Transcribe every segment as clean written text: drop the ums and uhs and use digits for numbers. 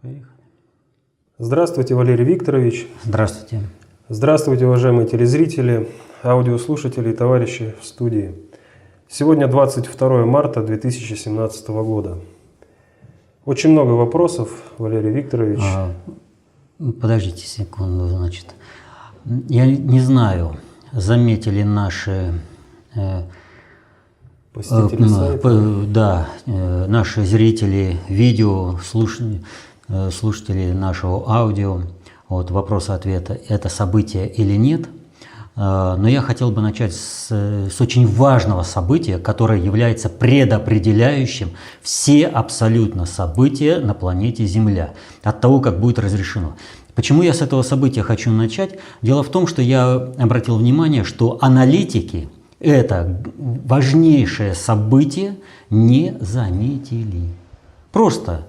Поехали. Здравствуйте, Валерий Викторович. Здравствуйте. Здравствуйте, уважаемые телезрители, аудиослушатели и товарищи в студии. Сегодня 22 марта 2017 года. Очень много вопросов, Валерий Викторович. Подождите секунду, значит. Я не знаю, заметили наши Посетители сайта. наши зрители видео, слушатели нашего аудио, вот вопрос-ответа, это событие или нет. Но я хотел бы начать с очень важного события, которое является предопределяющим все абсолютно события на планете Земля, от того, как будет разрешено. Почему я с этого события хочу начать? Дело в том, что я обратил внимание, что аналитики это важнейшее событие не заметили. Просто.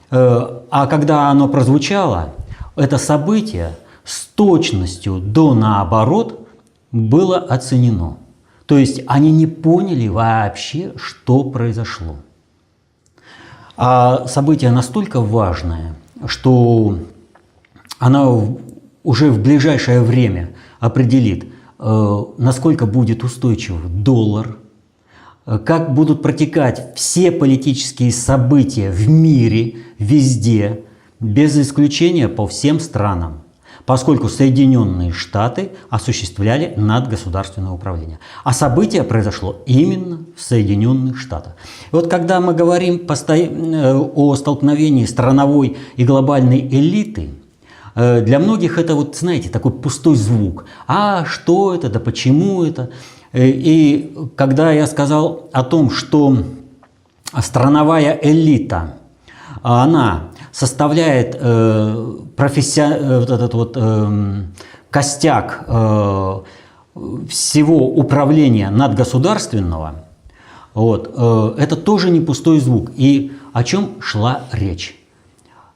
А когда оно прозвучало, это событие с точностью до наоборот было оценено. То есть они не поняли вообще, что произошло. А событие настолько важное, что оно уже в ближайшее время определит, насколько будет устойчив доллар, как будут протекать все политические события в мире, везде, без исключения по всем странам, поскольку Соединенные Штаты осуществляли надгосударственное управление. А событие произошло именно в Соединенных Штатах. И вот когда мы говорим о столкновении страновой и глобальной элиты, для многих это, вот, знаете, такой пустой звук. А что это, да почему это? И когда я сказал о том, что страновая элита, она составляет костяк всего управления надгосударственного, вот, это тоже не пустой звук. И о чем шла речь?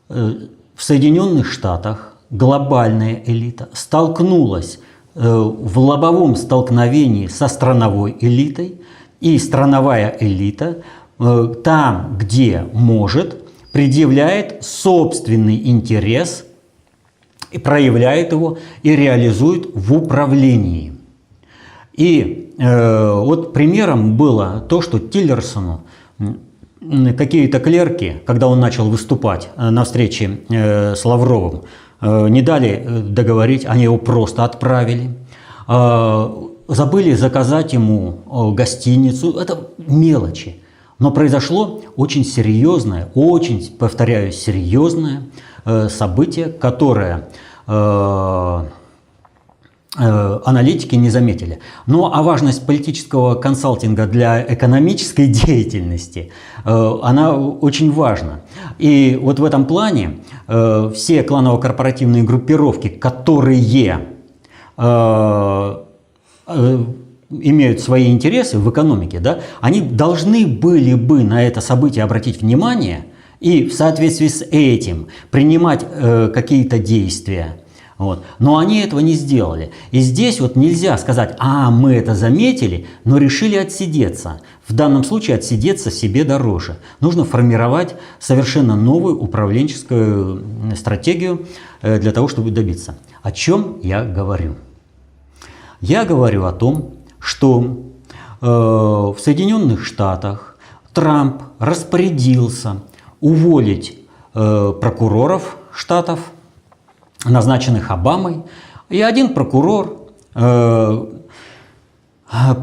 В Соединенных Штатах глобальная элита столкнулась в лобовом столкновении со страновой элитой, и страновая элита там, где может, предъявляет собственный интерес, и проявляет его и реализует в управлении. И вот примером было то, что Тиллерсону какие-то клерки, когда он начал выступать на встрече с Лавровым, не дали договорить, они его просто отправили. Забыли заказать ему гостиницу. Это мелочи. Но произошло очень серьезное, очень, повторяю, серьезное событие, которое аналитики не заметили. Ну а важность политического консалтинга для экономической деятельности, она очень важна. И вот в этом плане все кланово-корпоративные группировки, которые имеют свои интересы в экономике, да, они должны были бы на это событие обратить внимание и в соответствии с этим принимать какие-то действия. Вот. Но они этого не сделали. И здесь вот нельзя сказать, мы это заметили, но решили отсидеться. В данном случае отсидеться себе дороже. Нужно формировать совершенно новую управленческую стратегию для того, чтобы добиться. О чем я говорю? Я говорю о том, что в Соединенных Штатах Трамп распорядился уволить прокуроров штатов, назначенных Обамой, и один прокурор,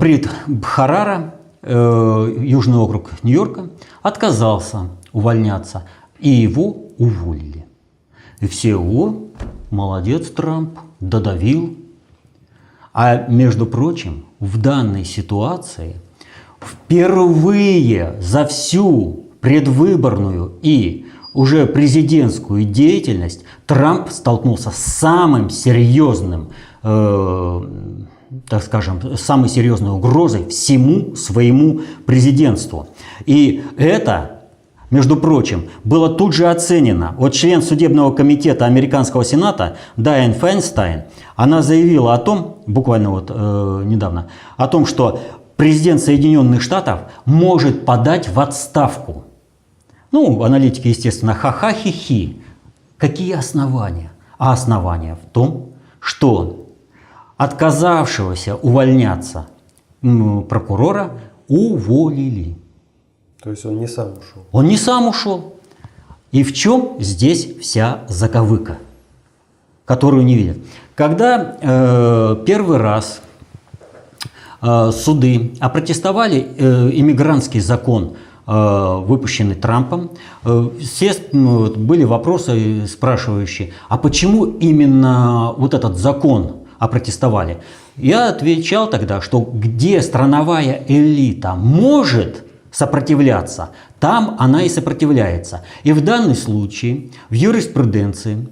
Прит Бхарара, Южный округ Нью-Йорка, отказался увольняться, и его уволили. И все, молодец Трамп, додавил. А между прочим, в данной ситуации впервые за всю предвыборную и уже президентскую деятельность Трамп столкнулся с самым серьезным, так скажем, самой серьезной угрозой всему своему президентству. И это, между прочим, было тут же оценено. Вот член судебного комитета американского сената Дайан Файнстайн, она заявила о том, буквально вот недавно, о том, что президент Соединенных Штатов может подать в отставку. Ну, аналитики, естественно, ха-ха-хи-хи. Какие основания? А основания в том, что отказавшегося увольняться прокурора уволили. То есть он не сам ушел. Он не сам ушел. И в чем здесь вся заковыка, которую не видят? Когда первый раз суды опротестовали иммигрантский закон, выпущенный Трампом, все были вопросы спрашивающие, а почему именно вот этот закон опротестовали? Я отвечал тогда, что где страновая элита может сопротивляться, там она и сопротивляется. И в данном случае в юриспруденции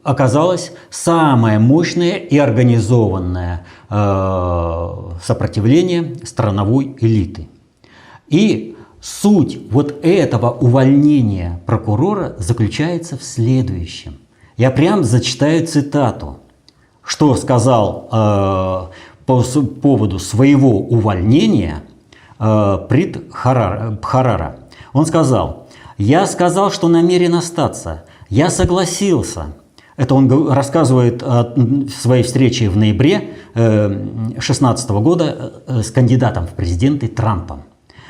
оказалось самое мощное и организованное сопротивление страновой элиты. И суть вот этого увольнения прокурора заключается в следующем. Я прям зачитаю цитату, что сказал по поводу своего увольнения Прит Бхарара. Он сказал: «Я сказал, что намерен остаться. Я согласился». Это он рассказывает о своей встрече в ноябре 2016 года с кандидатом в президенты Трампом.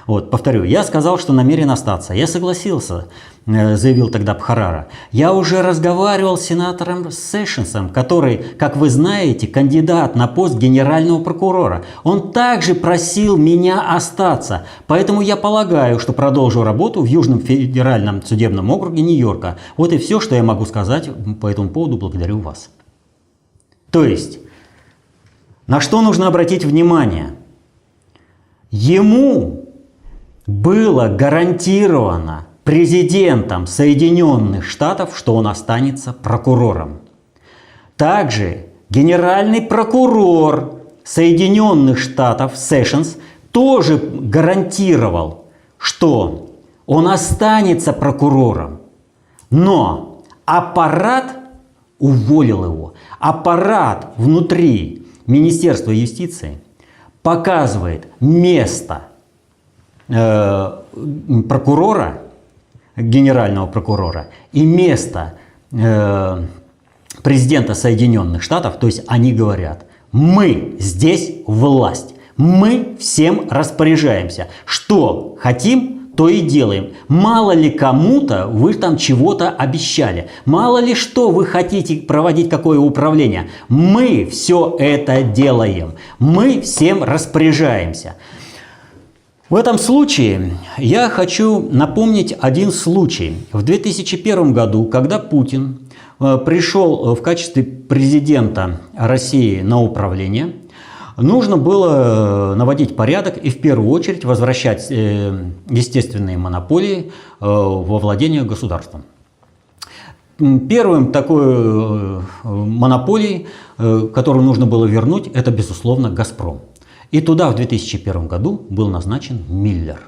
Вот, повторю, я сказал, что намерен остаться. Я согласился, заявил тогда Бхарара. Я уже разговаривал с сенатором Сэшенсом, который, как вы знаете, кандидат на пост генерального прокурора. Он также просил меня остаться. Поэтому я полагаю, что продолжу работу в Южном федеральном судебном округе Нью-Йорка. Вот и все, что я могу сказать по этому поводу. Благодарю вас. То есть, на что нужно обратить внимание? Ему было гарантировано президентом Соединенных Штатов, что он останется прокурором. Также генеральный прокурор Соединенных Штатов Сэшенс тоже гарантировал, что он останется прокурором. Но аппарат уволил его. Аппарат внутри Министерства юстиции показывает место прокурора, генерального прокурора и место президента Соединенных Штатов. То есть они говорят: мы здесь власть, мы всем распоряжаемся, что хотим, то и делаем. Мало ли кому-то вы там чего-то обещали, мало ли что вы хотите проводить, какое управление. Мы все это делаем, мы всем распоряжаемся. В этом случае я хочу напомнить один случай. В 2001 году, когда Путин пришел в качестве президента России на управление, нужно было наводить порядок и в первую очередь возвращать естественные монополии во владение государством. Первым такой монополией, которую нужно было вернуть, это, безусловно, «Газпром». И туда в 2001 году был назначен Миллер.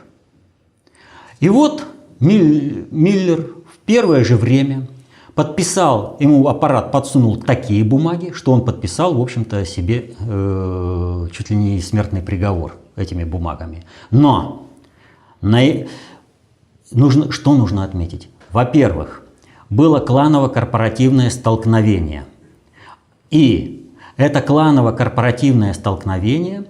И вот Миллер в первое же время подписал, ему аппарат подсунул такие бумаги, что он подписал, в общем-то, себе чуть ли не смертный приговор этими бумагами. Но что нужно отметить? Во-первых, было кланово-корпоративное столкновение. И это кланово-корпоративное столкновение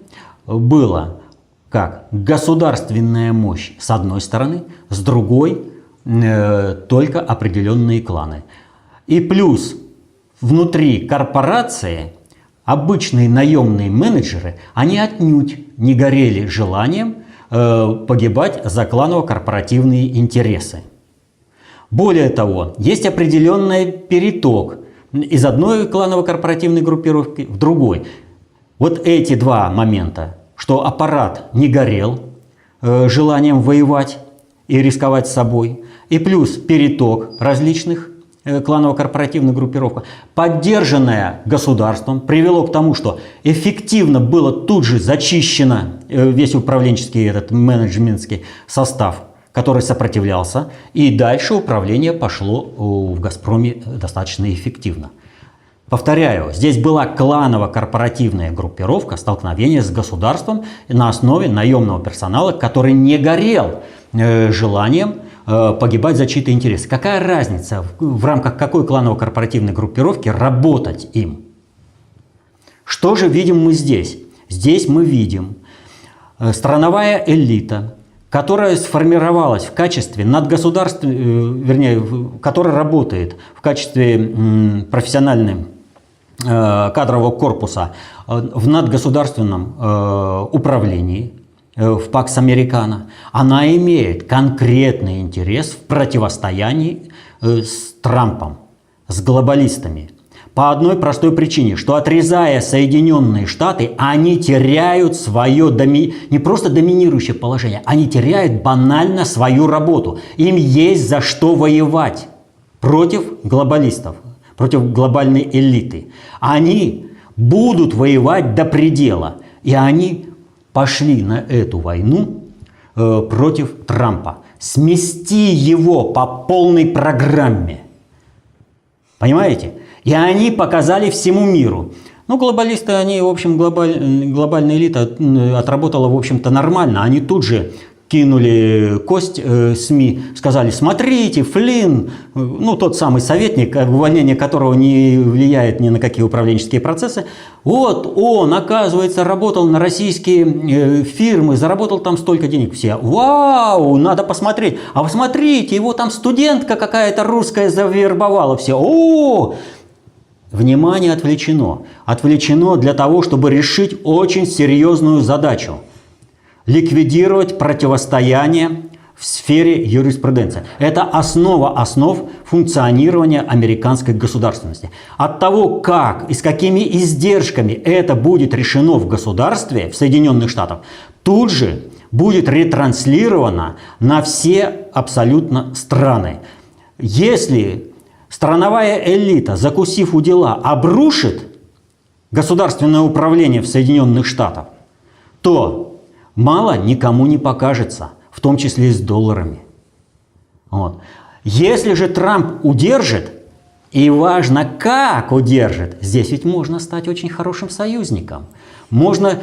было как государственная мощь с одной стороны, с другой только определенные кланы. И плюс внутри корпорации обычные наемные менеджеры, они отнюдь не горели желанием погибать за кланово-корпоративные интересы. Более того, есть определенный переток из одной кланово-корпоративной группировки в другой. Вот эти два момента, что аппарат не горел желанием воевать и рисковать собой, и плюс переток различных кланово-корпоративных группировок, поддержанная государством, привело к тому, что эффективно было тут же зачищено весь управленческий этот менеджментский состав, который сопротивлялся, и дальше управление пошло в «Газпроме» достаточно эффективно. Повторяю, здесь была кланово-корпоративная группировка, столкновение с государством на основе наемного персонала, который не горел желанием погибать за чьи-то интересы. Какая разница, в рамках какой кланово-корпоративной группировки работать им? Что же видим мы здесь? Здесь мы видим страновая элита, которая сформировалась в качестве которая работает в качестве профессионального кадрового корпуса в надгосударственном управлении, в Пакс Американо. Она имеет конкретный интерес в противостоянии с Трампом, с глобалистами. По одной простой причине, что отрезая Соединенные Штаты, они теряют свое не просто доминирующее положение, они теряют банально свою работу. Им есть за что воевать против глобалистов, против глобальной элиты. Они будут воевать до предела. И они пошли на эту войну против Трампа. Смести его по полной программе. Понимаете? И они показали всему миру. Ну, глобалисты, они, в общем, глобальная элита отработала, в общем-то, нормально. Они тут же кинули кость СМИ, сказали: смотрите, Флинн, ну, тот самый советник, увольнение которого не влияет ни на какие управленческие процессы, вот он, оказывается, работал на российские фирмы, заработал там столько денег. Все: вау, надо посмотреть. А вы смотрите, его там студентка какая-то русская завербовала. Все: о! Внимание отвлечено. Отвлечено для того, чтобы решить очень серьезную задачу. Ликвидировать противостояние в сфере юриспруденции. Это основа основ функционирования американской государственности. От того, как и с какими издержками это будет решено в государстве, в Соединенных Штатах, тут же будет ретранслировано на все абсолютно страны. Если страновая элита, закусив у дела, обрушит государственное управление в Соединенных Штатах, то мало никому не покажется, в том числе и с долларами. Вот. Если же Трамп удержит, и важно, как удержит, здесь ведь можно стать очень хорошим союзником. Можно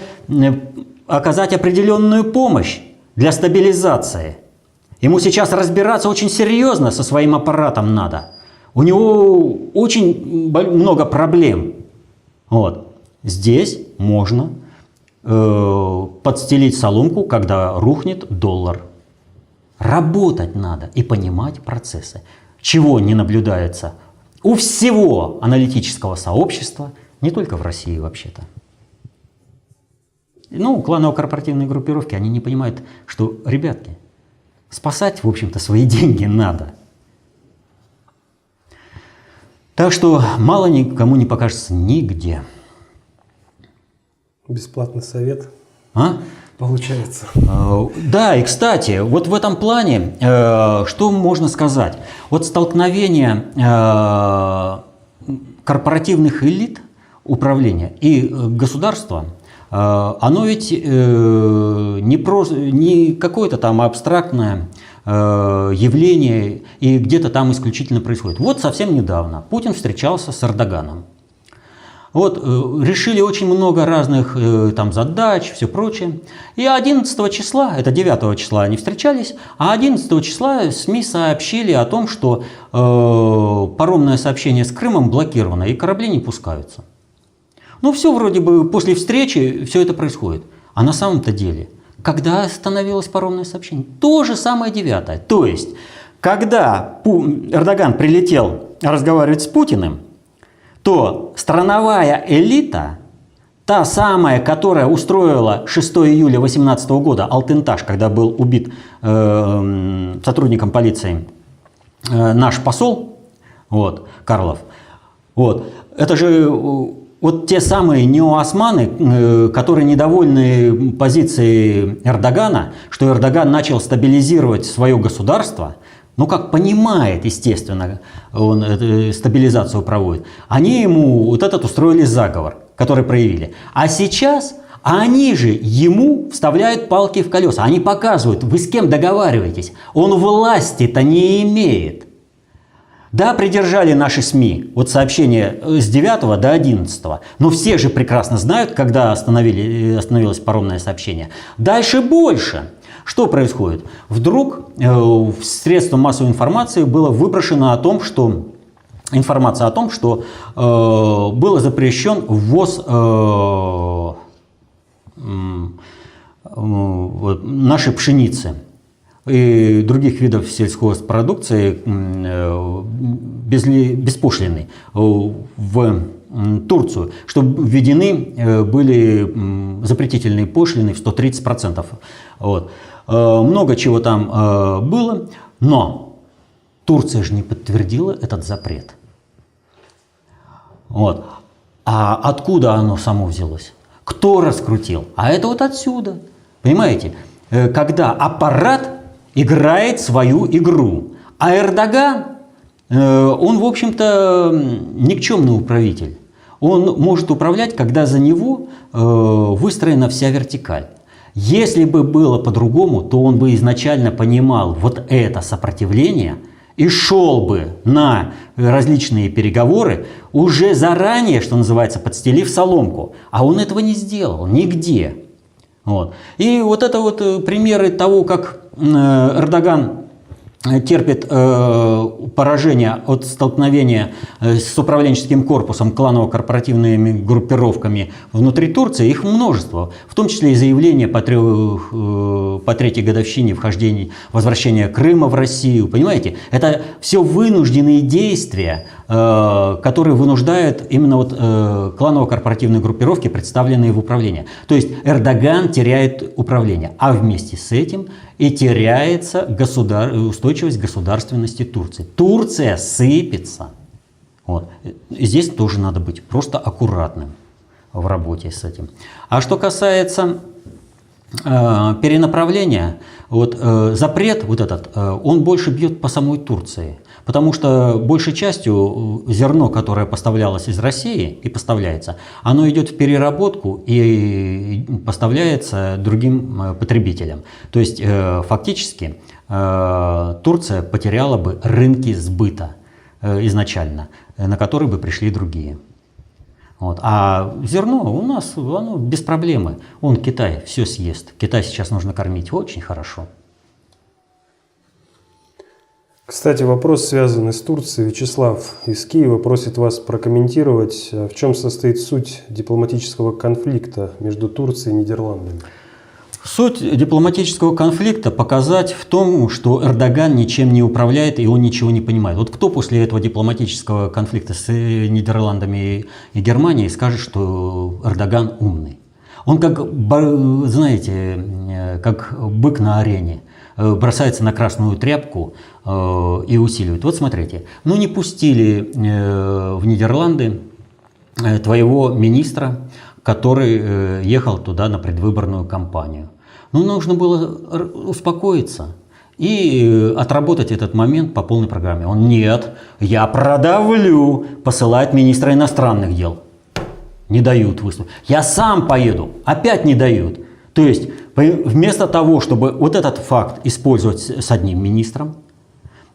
оказать определенную помощь для стабилизации. Ему сейчас разбираться очень серьезно со своим аппаратом надо. У него очень много проблем. Вот. Здесь можно подстелить соломку, когда рухнет доллар. Работать надо и понимать процессы. Чего не наблюдается у всего аналитического сообщества, не только в России вообще-то. Ну, кланово-корпоративные группировки, они не понимают, что, ребятки, спасать, в общем-то, свои деньги надо. Так что мало никому не покажется нигде. Бесплатный совет. А? Получается. Да, и кстати, вот в этом плане, что можно сказать? Вот столкновение корпоративных элит управления и государства, оно ведь не какое-то там абстрактное явление и где-то там исключительно происходит. Вот совсем недавно Путин встречался с Эрдоганом. Вот, решили очень много разных там задач, все прочее. И 11 числа, это 9 числа они встречались, а 11 числа СМИ сообщили о том, что паромное сообщение с Крымом блокировано и корабли не пускаются. Ну, все вроде бы после встречи все это происходит. А на самом-то деле, когда остановилось паромное сообщение? То же самое 9. То есть, когда Эрдоган прилетел разговаривать с Путиным, то страновая элита, та самая, которая устроила 6 июля 2018 года Алтынташ, когда был убит сотрудником полиции наш посол, вот, Карлов, вот, это же вот те самые неоосманы, которые недовольны позицией Эрдогана, что Эрдоган начал стабилизировать свое государство. Ну, как понимает, естественно, он стабилизацию проводит. Они ему вот этот устроили заговор, который проявили. А сейчас они же ему вставляют палки в колеса. Они показывают, вы с кем договариваетесь. Он власти-то не имеет. Да, придержали наши СМИ вот сообщения с 9 до 11, но все же прекрасно знают, когда остановилось паромное сообщение. Дальше больше. Что происходит? Вдруг в средства массовой информации было выброшено информация о том, что был запрещен ввоз нашей пшеницы и других видов сельхозпродукции беспошлиной в Турцию, что введены были запретительные пошлины в 130%. Вот. Много чего там было, но Турция же не подтвердила этот запрет. Вот. А откуда оно само взялось? Кто раскрутил? А это вот отсюда. Понимаете? Когда аппарат играет свою игру, а Эрдоган, он, в общем-то, никчемный управитель. Он может управлять, когда за него выстроена вся вертикаль. Если бы было по-другому, то он бы изначально понимал вот это сопротивление и шел бы на различные переговоры уже заранее, что называется, подстелив соломку. А он этого не сделал нигде. Вот. И вот это вот примеры того, как Эрдоган терпит поражение от столкновения с управленческим корпусом, кланово-корпоративными группировками внутри Турции, их множество. В том числе и заявления по третьей годовщине возвращения Крыма в Россию. Понимаете? Это все вынужденные действия, которые вынуждают именно вот кланово-корпоративные группировки, представленные в управлении. То есть Эрдоган теряет управление, а вместе с этим и теряется устойчивость государственности Турции. Турция сыпется. Вот. И здесь тоже надо быть просто аккуратным в работе с этим. А что касается перенаправления, вот, запрет вот этот, он больше бьет по самой Турции. Потому что большей частью зерно, которое поставлялось из России и поставляется, оно идет в переработку и поставляется другим потребителям. То есть фактически Турция потеряла бы рынки сбыта изначально, на которые бы пришли другие. Вот. А зерно у нас оно без проблемы. Он Китай все съест. Китай сейчас нужно кормить очень хорошо. Кстати, вопрос, связанный с Турцией. Вячеслав из Киева просит вас прокомментировать, в чем состоит суть дипломатического конфликта между Турцией и Нидерландами. Суть дипломатического конфликта показать в том, что Эрдоган ничем не управляет и он ничего не понимает. Вот кто после этого дипломатического конфликта с Нидерландами и Германией скажет, что Эрдоган умный? Он как, знаете, как бык на арене. Бросается на красную тряпку и усиливает. Вот смотрите, ну не пустили в Нидерланды твоего министра, который ехал туда на предвыборную кампанию. Ну нужно было успокоиться и отработать этот момент по полной программе. Он: нет, я продавлю, посылает министра иностранных дел. Не дают выступить. Я сам поеду, опять не дают. То есть вместо того, чтобы вот этот факт использовать с одним министром,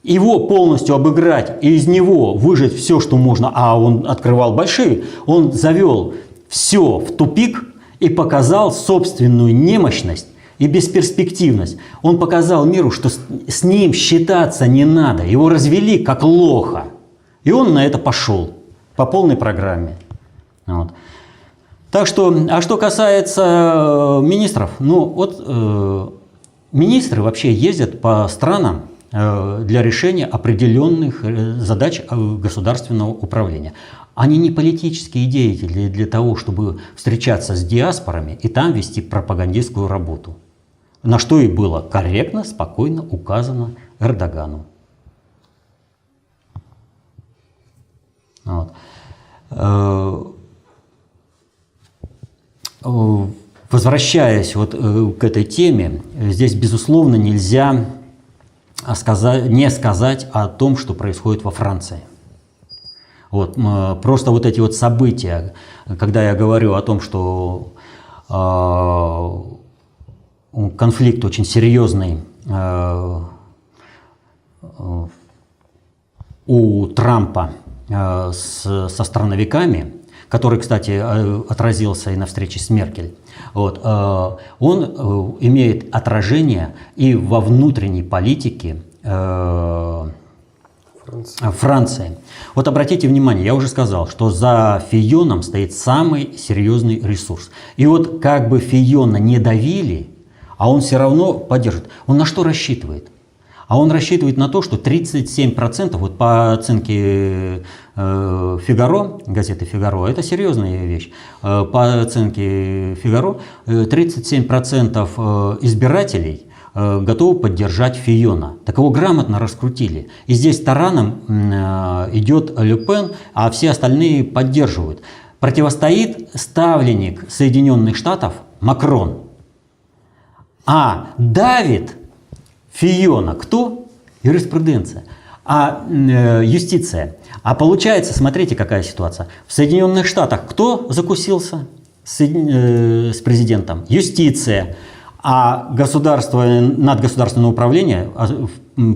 его полностью обыграть и из него выжать все, что можно, а он открывал большие, он завел все в тупик и показал собственную немощность и бесперспективность. Он показал миру, что с ним считаться не надо. Его развели как лоха. И он на это пошел по полной программе. Вот. Так что, а что касается министров, ну вот министры вообще ездят по странам для решения определенных задач государственного управления. Они не политические деятели для того, чтобы встречаться с диаспорами и там вести пропагандистскую работу. На что и было корректно, спокойно указано Эрдогану. Вот. Возвращаясь вот к этой теме, здесь, безусловно, нельзя не сказать о том, что происходит во Франции. Вот, просто вот эти вот события, когда я говорю о том, что конфликт очень серьезный у Трампа со страновиками, который, кстати, отразился и на встрече с Меркель, вот, он имеет отражение и во внутренней политике Франции. Вот обратите внимание, я уже сказал, что за Фийоном стоит самый серьезный ресурс. И вот как бы Фийона не давили, а он все равно поддержит. Он на что рассчитывает? А он рассчитывает на то, что 37%, вот по оценке Фигаро, газеты Фигаро, это серьезная вещь, по оценке Фигаро 37% избирателей готовы поддержать Фийона. Так его грамотно раскрутили. И здесь тараном идет Ле Пен, а все остальные поддерживают. Противостоит ставленник Соединенных Штатов Макрон. А давит Фийона кто? Юриспруденция. А юстиция. А получается, смотрите, какая ситуация. В Соединенных Штатах кто закусился с президентом? Юстиция. А надгосударственное управление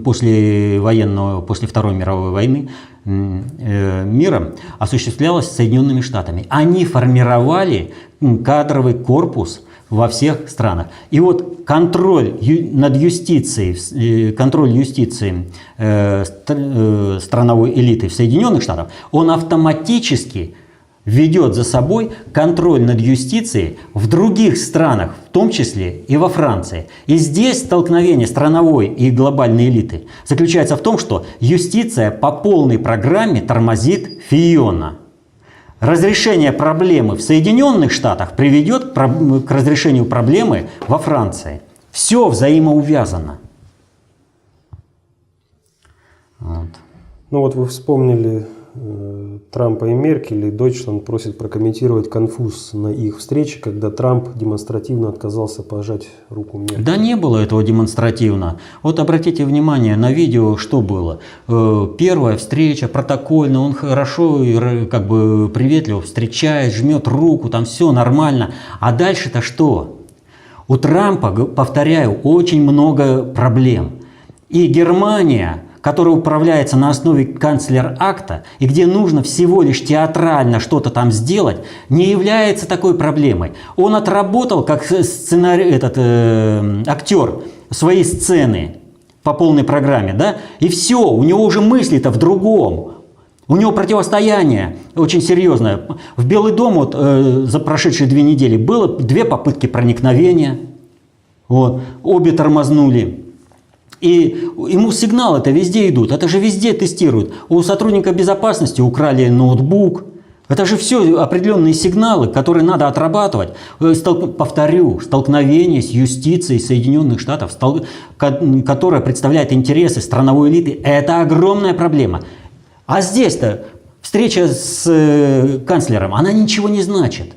после Второй мировой войны миром осуществлялось Соединенными Штатами. Они формировали кадровый корпус во всех странах. И вот контроль над юстицией, страновой элиты в Соединенных Штатах, он автоматически ведет за собой контроль над юстицией в других странах, в том числе и во Франции. И здесь столкновение страновой и глобальной элиты заключается в том, что юстиция по полной программе тормозит Фийона. Разрешение проблемы в Соединенных Штатах приведет к разрешению проблемы во Франции. Все взаимоувязано. Вот. Ну вот вы вспомнили Трампа и Меркель, и Deutschland просит прокомментировать конфуз на их встрече, когда Трамп демонстративно отказался пожать руку Меркель. Да не было этого демонстративно. Вот обратите внимание на видео, что было. Первая встреча, протокольно, он хорошо и как бы приветливо встречает, жмет руку, там все нормально. А дальше-то что? У Трампа, повторяю, очень много проблем. И Германия, которая управляется на основе канцлер-акта, и где нужно всего лишь театрально что-то там сделать, не является такой проблемой. Он отработал как актер свои сцены по полной программе, да? И все, у него уже мысли-то в другом. У него противостояние очень серьезное. В Белый дом вот, за прошедшие 2 недели было 2 попытки проникновения. Вот, обе тормознули. И ему сигналы-то везде идут, это же везде тестируют. У сотрудника безопасности украли ноутбук. Это же все определенные сигналы, которые надо отрабатывать. Повторю, столкновение с юстицией Соединенных Штатов, которая представляет интересы страновой элиты, это огромная проблема. А здесь-то встреча с канцлером, она ничего не значит.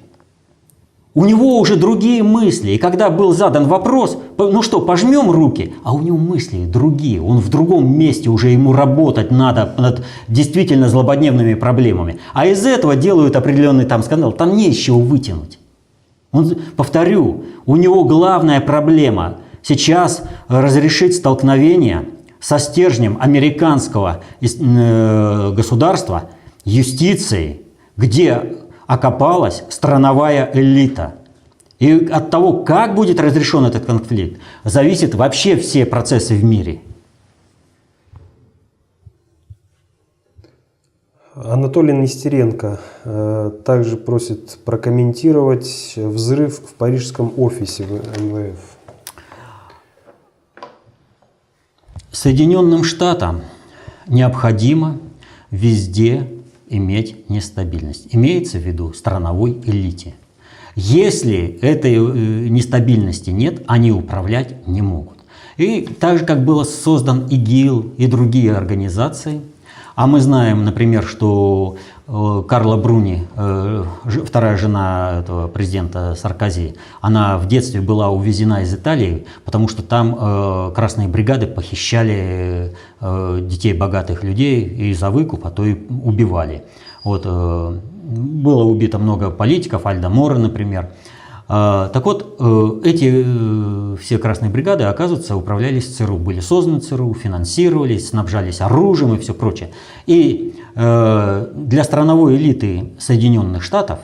У него уже другие мысли. И когда был задан вопрос, ну что, пожмем руки? А у него мысли другие. Он в другом месте, уже ему работать надо над действительно злободневными проблемами. А из этого делают определенный там скандал. Там не из чего вытянуть. Повторю, у него главная проблема сейчас разрешить столкновение со стержнем американского государства, юстицией, где окопалась страновая элита. И от того, как будет разрешен этот конфликт, зависят вообще все процессы в мире. Анатолий Нестеренко также просит прокомментировать взрыв в парижском офисе МВФ. Соединенным Штатам необходимо везде иметь нестабильность. Имеется в виду страновой элите. Если этой нестабильности нет, они управлять не могут. И так же, как был создан ИГИЛ и другие организации, а мы знаем, например, что Карла Бруни, вторая жена этого президента Саркози, она в детстве была увезена из Италии, потому что там красные бригады похищали детей богатых людей и за выкуп, а то и убивали. Вот, было убито много политиков, Альдо Моро, например. Так вот, эти все красные бригады, оказывается, управлялись ЦРУ, были созданы ЦРУ, финансировались, снабжались оружием и все прочее. И для страновой элиты Соединенных Штатов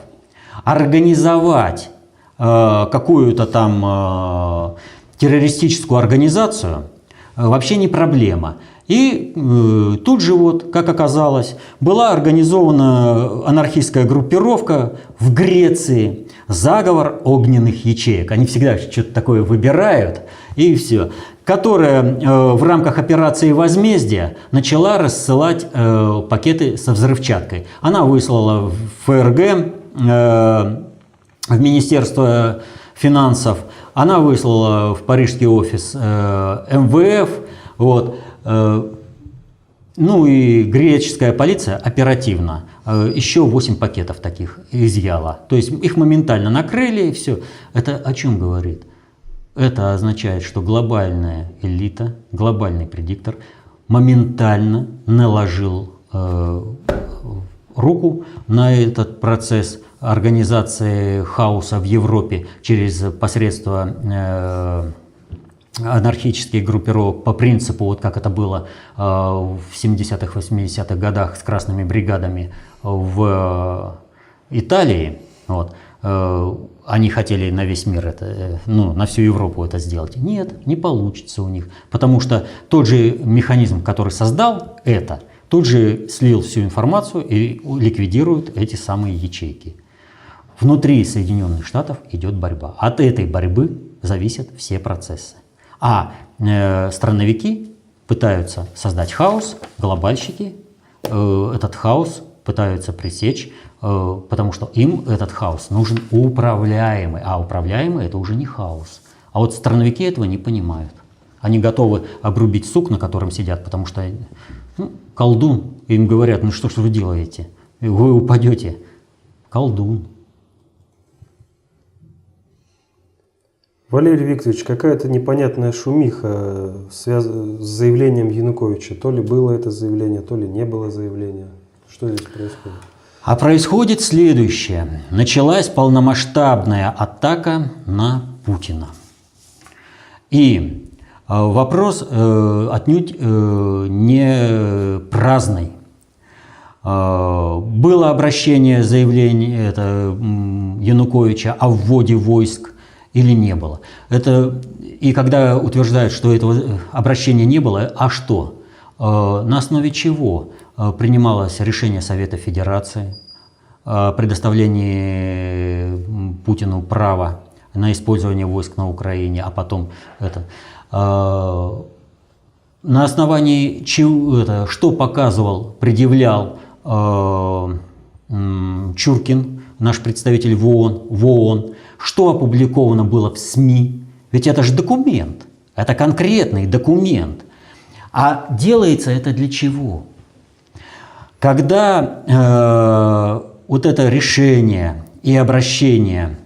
организовать какую-то там террористическую организацию вообще не проблема. И тут же, вот, как оказалось, была организована анархистская группировка в Греции, заговор огненных ячеек. Они всегда что-то такое выбирают, и все. Которая в рамках операции «Возмездие» начала рассылать пакеты со взрывчаткой. Она выслала в ФРГ, в Министерство финансов, она выслала в парижский офис МВФ, вот. Ну и греческая полиция оперативно еще 8 пакетов таких изъяла. То есть их моментально накрыли и все. Это о чем говорит? Это означает, что глобальная элита, глобальный предиктор моментально наложил руку на этот процесс организации хаоса в Европе через посредство анархических группировок по принципу, вот как это было в 70-х, 80-х годах с красными бригадами в Италии. Вот. Они хотели на весь мир это, ну, на всю Европу это сделать. Нет, не получится у них, потому что тот же механизм, который создал это, тут же слил всю информацию и ликвидирует эти самые ячейки. Внутри Соединенных Штатов идет борьба. От этой борьбы зависят все процессы. А страновики пытаются создать хаос, глобальщики этот хаос пытаются пресечь, потому что им этот хаос нужен управляемый, а управляемый это уже не хаос. А вот страновики этого не понимают. Они готовы обрубить сук, на котором сидят, потому что колдун, им говорят, ну что ж вы делаете, вы упадете. Колдун. Валерий Викторович, какая-то непонятная шумиха с заявлением Януковича. То ли было это заявление, то ли не было заявления. Что здесь происходит? А происходит следующее. Началась полномасштабная атака на Путина. И вопрос отнюдь не праздный. Было обращение, заявление Януковича о вводе войск или не было. И когда утверждают, что этого обращения не было, а что? На основе чего принималось решение Совета Федерации о предоставлении Путину права на использование войск на Украине, а потом на основании чего, что показывал, предъявлял Чуркин, наш представитель в ООН, что опубликовано было в СМИ. Ведь это же документ, это конкретный документ. А делается это для чего? Когда вот это решение и обращение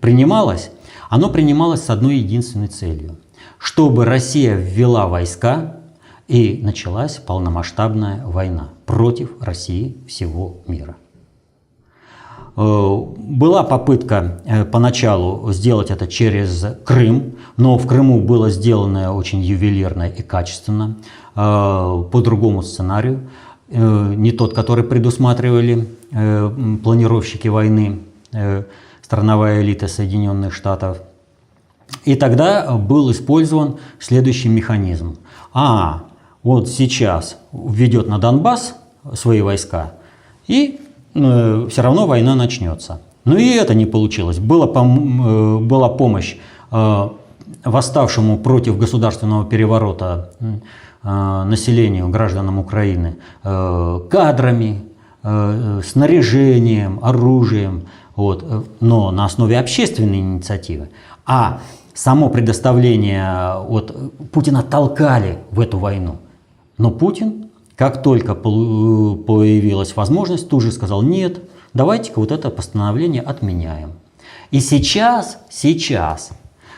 принималось, оно принималось с одной единственной целью. Чтобы Россия ввела войска и началась полномасштабная война против России всего мира. Была попытка поначалу сделать это через Крым, но в Крыму было сделано очень ювелирно и качественно, по другому сценарию, не тот, который предусматривали планировщики войны, страновая элита Соединенных Штатов. И тогда был использован следующий механизм. Вот сейчас введет на Донбасс свои войска, и все равно война начнется. Но и это не получилось. Была помощь восставшему против государственного переворота населению, гражданам Украины, кадрами, снаряжением, оружием, вот, но на основе общественной инициативы. А само предоставление, Путина толкали в эту войну. Но Путин, как только появилась возможность, тут же сказал: нет, давайте-ка вот это постановление отменяем. И сейчас,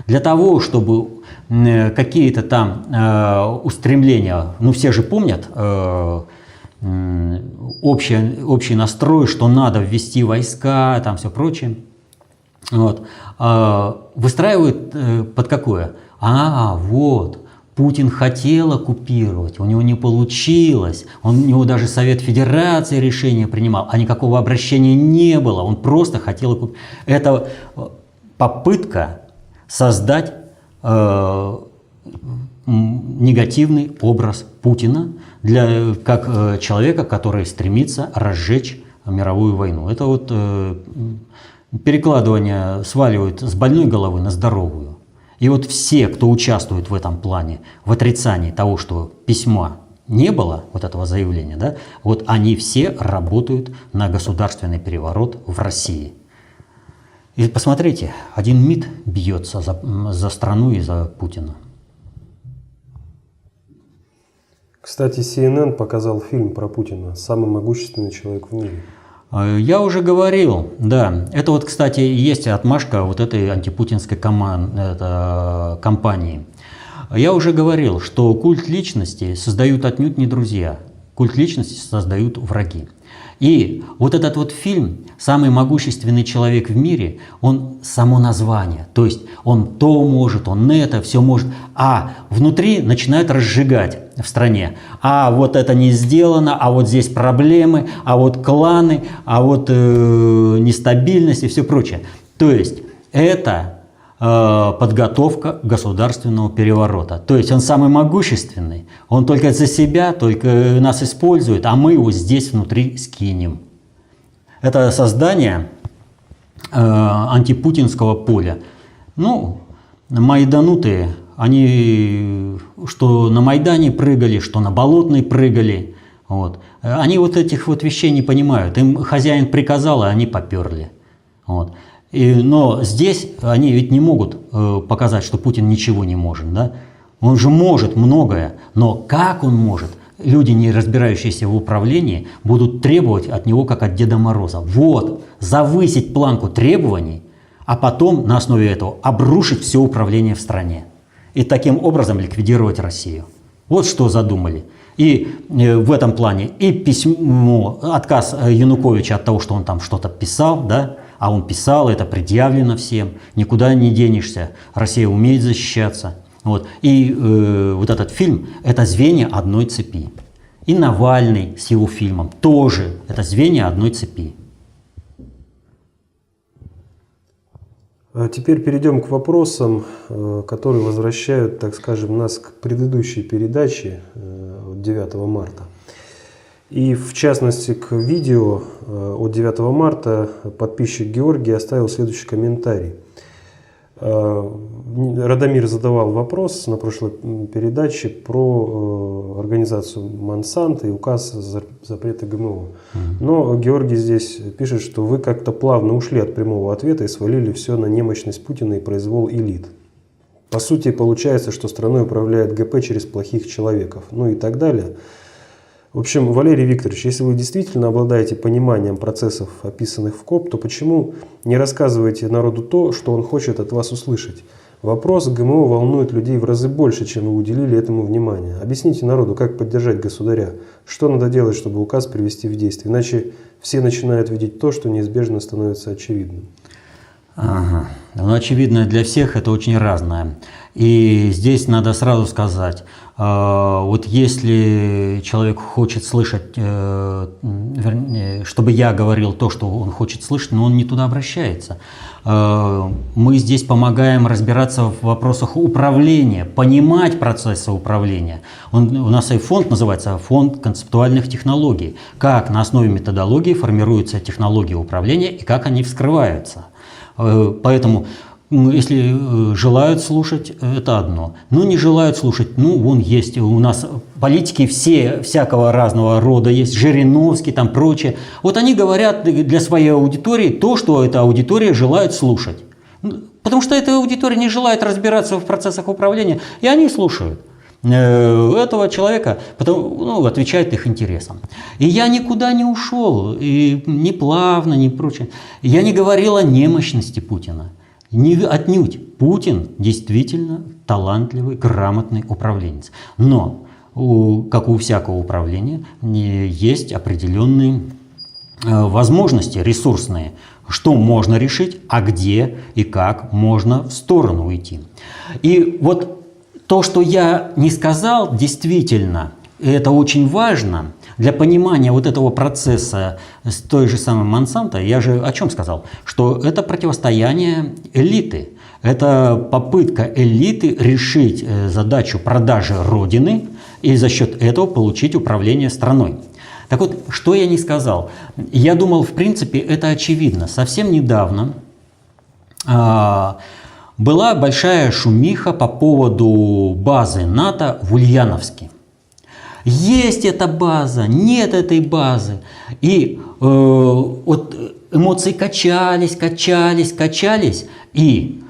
для того, чтобы какие-то там устремления, все же помнят общий настрой, что надо ввести войска, там все прочее. Вот. Выстраивают под какое? Вот, Путин хотел оккупировать, у него не получилось, у него даже Совет Федерации решение принимал, а никакого обращения не было, он просто хотел оккупировать. Это попытка создать негативный образ Путина как человека, который стремится разжечь мировую войну. Это вот перекладывание сваливают с больной головы на здоровую. И вот все, кто участвует в этом плане, в отрицании того, что письма не было, вот этого заявления, да, вот они все работают на государственный переворот в России. И посмотрите, один МИД бьется за страну и за Путина. Кстати, CNN показал фильм про Путина «Самый могущественный человек в мире». Я уже говорил, да. Это вот, кстати, есть отмашка вот этой антипутинской кампании. Я уже говорил, что культ личности создают отнюдь не друзья. Культ личности создают враги. И вот этот вот фильм «Самый могущественный человек в мире», он само название. То есть он то может, он это, все может. А внутри начинает разжигать в стране. А вот это не сделано, а вот здесь проблемы, а вот кланы, а вот нестабильность и все прочее. То есть это подготовка государственного переворота. То есть он самый могущественный, он только за себя, только нас использует, а мы его здесь внутри скинем. Это создание антипутинского поля. Ну, майданутые, они что на Майдане прыгали, что на Болотной прыгали. Вот. Они вот этих вот вещей не понимают. Им хозяин приказал, и они поперли. Вот. Но здесь они ведь не могут показать, что Путин ничего не может. Да? Он же может многое, но как он может? Люди, не разбирающиеся в управлении, будут требовать от него, как от Деда Мороза. Вот, завысить планку требований, а потом на основе этого обрушить все управление в стране. И таким образом ликвидировать Россию. Вот что задумали. И в этом плане и письмо, отказ Януковича от того, что он там что-то писал, да, а он писал, это предъявлено всем, никуда не денешься, Россия умеет защищаться. Вот. И вот этот фильм – это звенья одной цепи. И Навальный с его фильмом тоже – это звенья одной цепи. А теперь перейдем к вопросам, которые возвращают, так скажем, нас к предыдущей передаче 9 марта. И в частности к видео от 9 марта подписчик Георгий оставил следующий комментарий. Радомир задавал вопрос на прошлой передаче про организацию Монсанто и указ запрета ГМО. Но Георгий здесь пишет, что вы как-то плавно ушли от прямого ответа и свалили все на немощность Путина и произвол элит. По сути, получается, что страной управляет ГП через плохих человеков, ну и так далее. В общем, Валерий Викторович, если вы действительно обладаете пониманием процессов, описанных в КОП, то почему не рассказываете народу то, что он хочет от вас услышать? Вопрос ГМО волнует людей в разы больше, чем вы уделили этому внимания. Объясните народу, как поддержать государя, что надо делать, чтобы указ привести в действие, иначе все начинают видеть то, что неизбежно становится очевидным. Ага. Но очевидно для всех это очень разное. И здесь надо сразу сказать, вот если человек хочет слышать, чтобы я говорил то, что он хочет слышать, но он не туда обращается. Мы здесь помогаем разбираться в вопросах управления, понимать процессы управления. У нас и фонд называется «Фонд концептуальных технологий». Как на основе методологии формируются технологии управления и как они вскрываются. Поэтому, если желают слушать, это одно. Но не желают слушать, ну, вон есть у нас политики всякого разного рода есть, Жириновский, там прочее. Вот они говорят для своей аудитории то, что эта аудитория желает слушать. Потому что эта аудитория не желает разбираться в процессах управления, и они слушают этого человека, отвечает их интересам. И я никуда не ушел, и не плавно, не прочее. Я не говорил о немощности Путина. Отнюдь. Путин действительно талантливый, грамотный управленец. Но как у всякого управления, есть определенные возможности ресурсные, что можно решить, а где и как можно в сторону уйти. И вот то, что я не сказал, действительно, это очень важно для понимания вот этого процесса с той же самой Монсанто. Я же о чем сказал? Что это противостояние элиты. Это попытка элиты решить задачу продажи Родины и за счет этого получить управление страной. Так вот, что я не сказал? Я думал, в принципе, это очевидно. Совсем недавно была большая шумиха по поводу базы НАТО в Ульяновске. Есть эта база, нет этой базы. И вот эмоции качались. И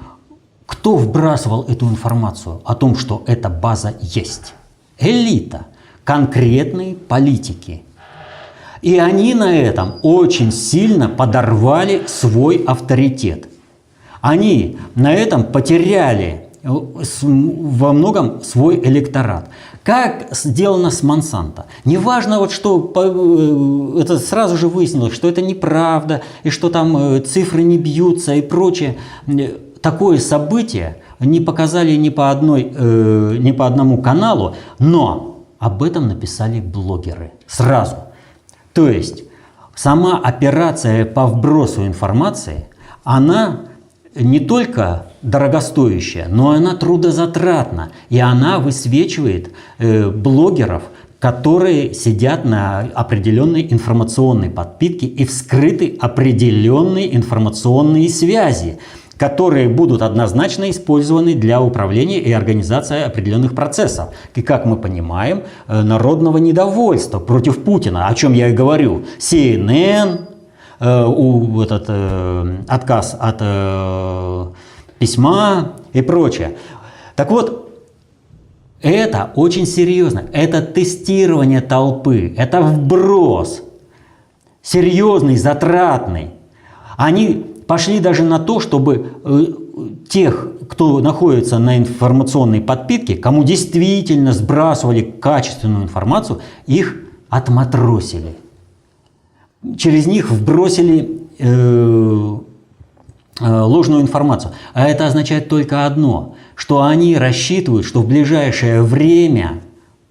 кто вбрасывал эту информацию о том, что эта база есть? Элита, конкретные политики. И они на этом очень сильно подорвали свой авторитет. Они на этом потеряли во многом свой электорат. Как сделано с Монсанто? Неважно, вот что, это сразу же выяснилось, что это неправда, и что там цифры не бьются и прочее. Такое событие не показали ни по одному каналу, но об этом написали блогеры сразу. То есть сама операция по вбросу информации, она не только дорогостоящая, но она трудозатратна. И она высвечивает блогеров, которые сидят на определенной информационной подпитке и вскрыты определенные информационные связи, которые будут однозначно использованы для управления и организации определенных процессов. И, как мы понимаем, народного недовольства против Путина, о чем я и говорю. CNN, отказ от письма и прочее. Так вот, это очень серьезно. Это тестирование толпы, это вброс. Серьезный, затратный. Они пошли даже на то, чтобы тех, кто находится на информационной подпитке, кому действительно сбрасывали качественную информацию, их отматросили. Через них вбросили ложную информацию. А это означает только одно, что они рассчитывают, что в ближайшее время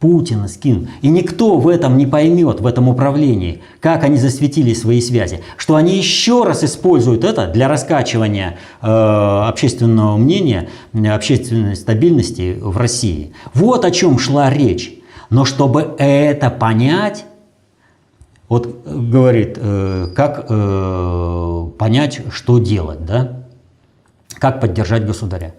Путина скинут. И никто в этом не поймет, в этом управлении, как они засветили свои связи. Что они еще раз используют это для раскачивания общественного мнения, общественной стабильности в России. Вот о чем шла речь. Но чтобы это понять, вот говорит, как понять, что делать, да? Как поддержать государя.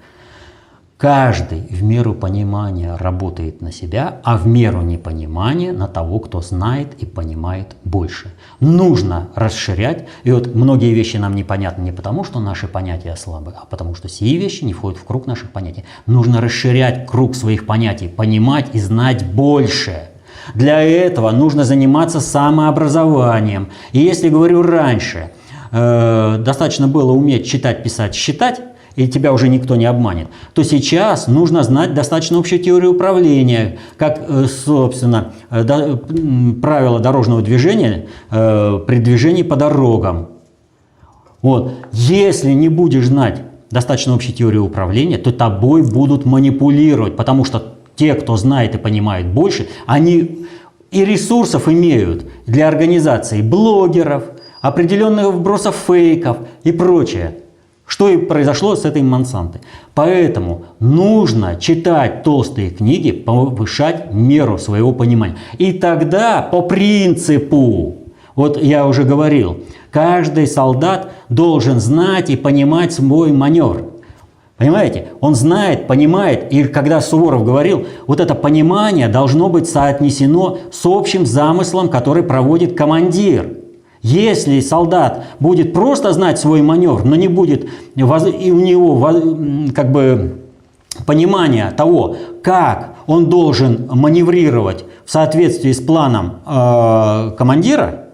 Каждый в меру понимания работает на себя, а в меру непонимания на того, кто знает и понимает больше. Нужно расширять. И вот многие вещи нам непонятны не потому, что наши понятия слабы, а потому что сие вещи не входят в круг наших понятий. Нужно расширять круг своих понятий, понимать и знать больше. Для этого нужно заниматься самообразованием. И если, говорю, раньше достаточно было уметь читать, писать, считать, и тебя уже никто не обманет, то сейчас нужно знать достаточно общую теорию управления, как, собственно, правила дорожного движения при движении по дорогам. Вот. Если не будешь знать достаточно общей теории управления, то тобой будут манипулировать, потому что те, кто знает и понимает больше, они и ресурсов имеют для организации блогеров, определенных вбросов фейков и прочее. Что и произошло с этой Монсанто. Поэтому нужно читать толстые книги, повышать меру своего понимания. И тогда по принципу, вот я уже говорил, каждый солдат должен знать и понимать свой маневр. Понимаете? Он знает, понимает, и когда Суворов говорил, вот это понимание должно быть соотнесено с общим замыслом, который проводит командир. Если солдат будет просто знать свой маневр, но не будет и у него как бы понимания того, как он должен маневрировать в соответствии с планом командира,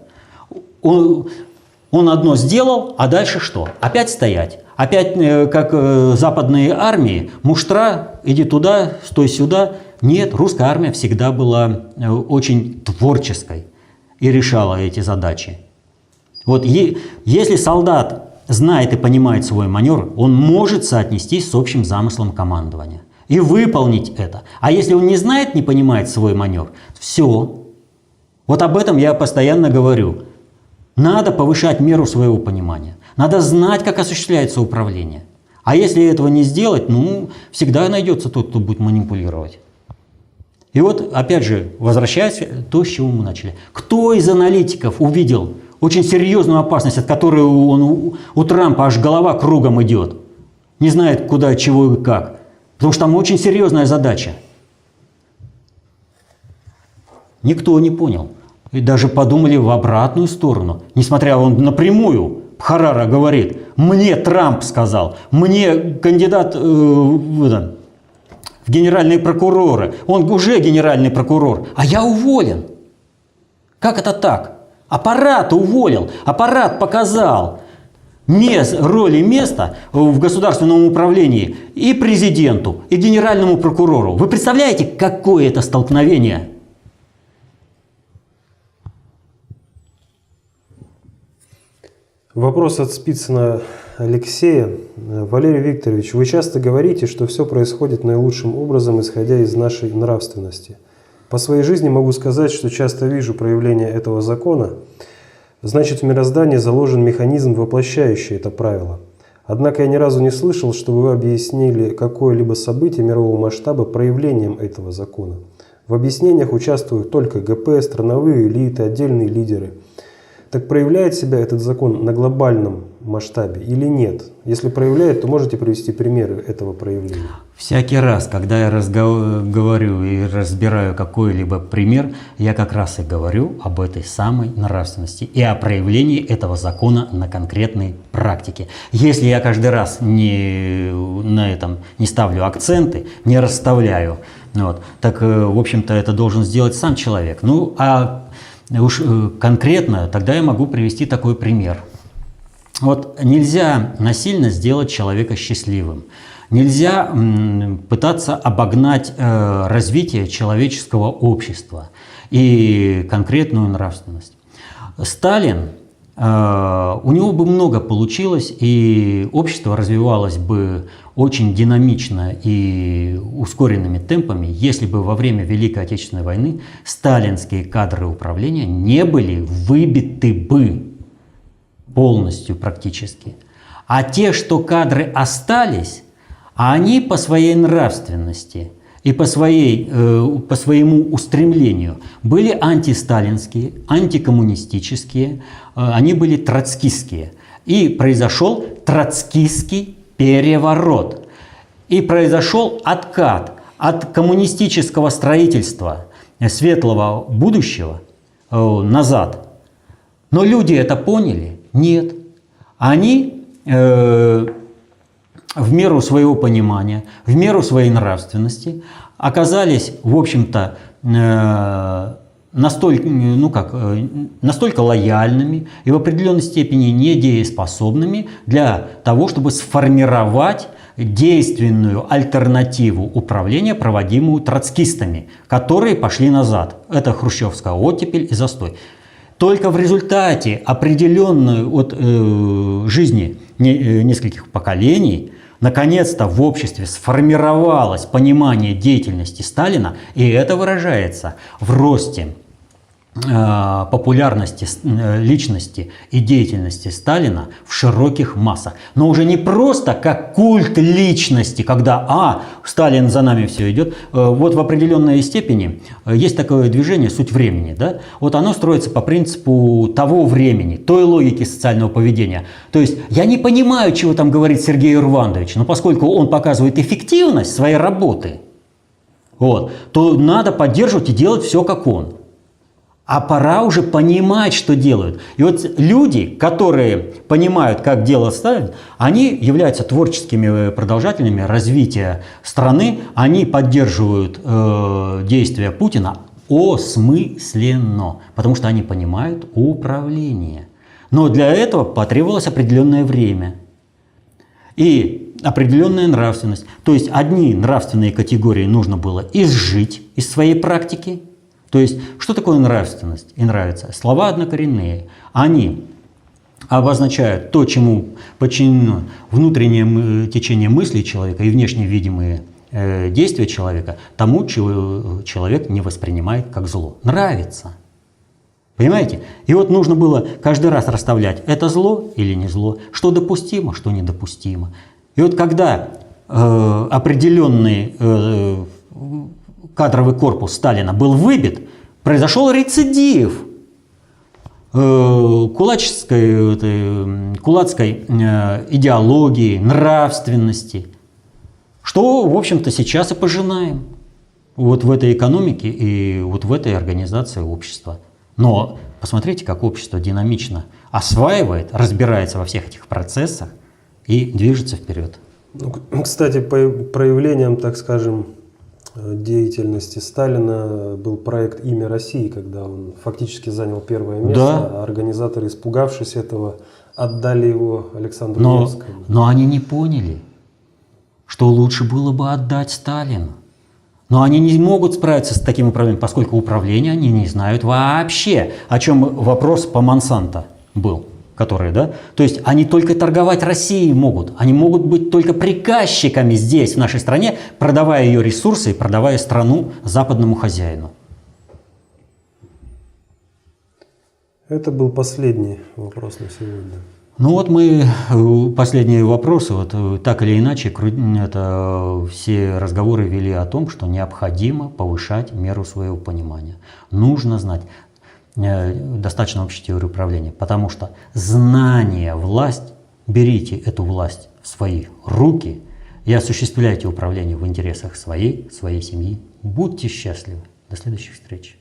он одно сделал, а дальше что? Опять стоять. Опять, как западные армии, муштра, иди туда, стой сюда. Нет, русская армия всегда была очень творческой и решала эти задачи. Вот если солдат знает и понимает свой маневр, он может соотнестись с общим замыслом командования и выполнить это. А если он не знает, не понимает свой маневр, все. Вот об этом я постоянно говорю. Надо повышать меру своего понимания. Надо знать, как осуществляется управление. А если этого не сделать, ну, всегда найдется тот, кто будет манипулировать. И вот, опять же, возвращаясь к тому, с чего мы начали. Кто из аналитиков увидел очень серьезную опасность, от которой у Трампа аж голова кругом идет? Не знает, куда, чего и как. Потому что там очень серьезная задача. Никто не понял. И даже подумали в обратную сторону. Несмотря он напрямую, Харара говорит, мне Трамп сказал, мне кандидат в генеральные прокуроры, он уже генеральный прокурор, а я уволен. Как это так? Аппарат уволил, аппарат показал роль и место в государственном управлении и президенту, и генеральному прокурору. Вы представляете, какое это столкновение? Вопрос от Спицына Алексея. Валерий Викторович, вы часто говорите, что все происходит наилучшим образом, исходя из нашей нравственности. По своей жизни могу сказать, что часто вижу проявление этого закона. Значит, в мироздании заложен механизм, воплощающий это правило. Однако я ни разу не слышал, чтобы вы объяснили какое-либо событие мирового масштаба проявлением этого закона. В объяснениях участвуют только ГП, страновые элиты, отдельные лидеры. Так проявляет себя этот закон на глобальном масштабе или нет? Если проявляет, то можете привести примеры этого проявления? Всякий раз, когда я говорю и разбираю какой-либо пример, я как раз и говорю об этой самой нравственности и о проявлении этого закона на конкретной практике. Если я каждый раз на этом не ставлю акценты, не расставляю, так, в общем-то, это должен сделать сам человек. Ну, а уж конкретно тогда я могу привести такой пример. Вот нельзя насильно сделать человека счастливым. Нельзя пытаться обогнать развитие человеческого общества и конкретную нравственность. Сталин, у него бы много получилось, и общество развивалось бы очень динамично и ускоренными темпами, если бы во время Великой Отечественной войны сталинские кадры управления не были выбиты бы полностью практически. А те, что кадры остались, они по своей нравственности и по своему устремлению были антисталинские, антикоммунистические, они были троцкистские. И произошел троцкистский переворот. И произошел откат от коммунистического строительства светлого будущего назад. Но люди это поняли? Нет. Они в меру своего понимания, в меру своей нравственности оказались, в общем-то, настолько лояльными и в определенной степени недееспособными для того, чтобы сформировать действенную альтернативу управления, проводимую троцкистами, которые пошли назад. Это хрущевская оттепель и застой. Только в результате определенной жизни нескольких поколений наконец-то в обществе сформировалось понимание деятельности Сталина, и это выражается в росте популярности личности и деятельности Сталина в широких массах. Но уже не просто как культ личности, когда Сталин за нами все идет. Вот в определенной степени есть такое движение «Суть времени». Да? Вот оно строится по принципу того времени, той логики социального поведения. То есть я не понимаю, чего там говорит Сергей Урвандович, но поскольку он показывает эффективность своей работы, то надо поддерживать и делать все как он. А пора уже понимать, что делают. И вот люди, которые понимают, как дело ставят, они являются творческими продолжателями развития страны. Они поддерживают действия Путина осмысленно, потому что они понимают управление. Но для этого потребовалось определенное время. и определенная нравственность. То есть одни нравственные категории нужно было изжить из своей практики. То есть что такое нравственность и нравится? Слова однокоренные. Они обозначают то, чему подчинено внутреннее течение мыслей человека и внешне видимые действия человека, тому, чего человек не воспринимает как зло. Нравится. Понимаете? И вот нужно было каждый раз расставлять, это зло или не зло, что допустимо, что недопустимо. И вот когда определенный кадровый корпус Сталина был выбит, произошел рецидив кулацкой идеологии, нравственности, что, в общем-то, сейчас и пожинаем вот в этой экономике и вот в этой организации общества. Но посмотрите, как общество динамично осваивает, разбирается во всех этих процессах и движется вперед. Ну, кстати, проявлением, так скажем, деятельности Сталина был проект «Имя России», когда он фактически занял первое место, Да. а организаторы, испугавшись этого, отдали его Александру Но Невскому. они не поняли, что лучше было бы отдать Сталину. Но они не могут справиться с таким управлением, поскольку управление они не знают вообще. О чем вопрос по Монсанто был, который, да? То есть они только торговать Россией могут. Они могут быть только приказчиками здесь, в нашей стране, продавая ее ресурсы и продавая страну западному хозяину. Это был последний вопрос на сегодня. Ну вот мы, последние вопросы, вот так или иначе, это все разговоры вели о том, что необходимо повышать меру своего понимания. Нужно знать достаточно общую теорию управления, потому что знание, власть, берите эту власть в свои руки и осуществляйте управление в интересах своей семьи. Будьте счастливы. До следующих встреч.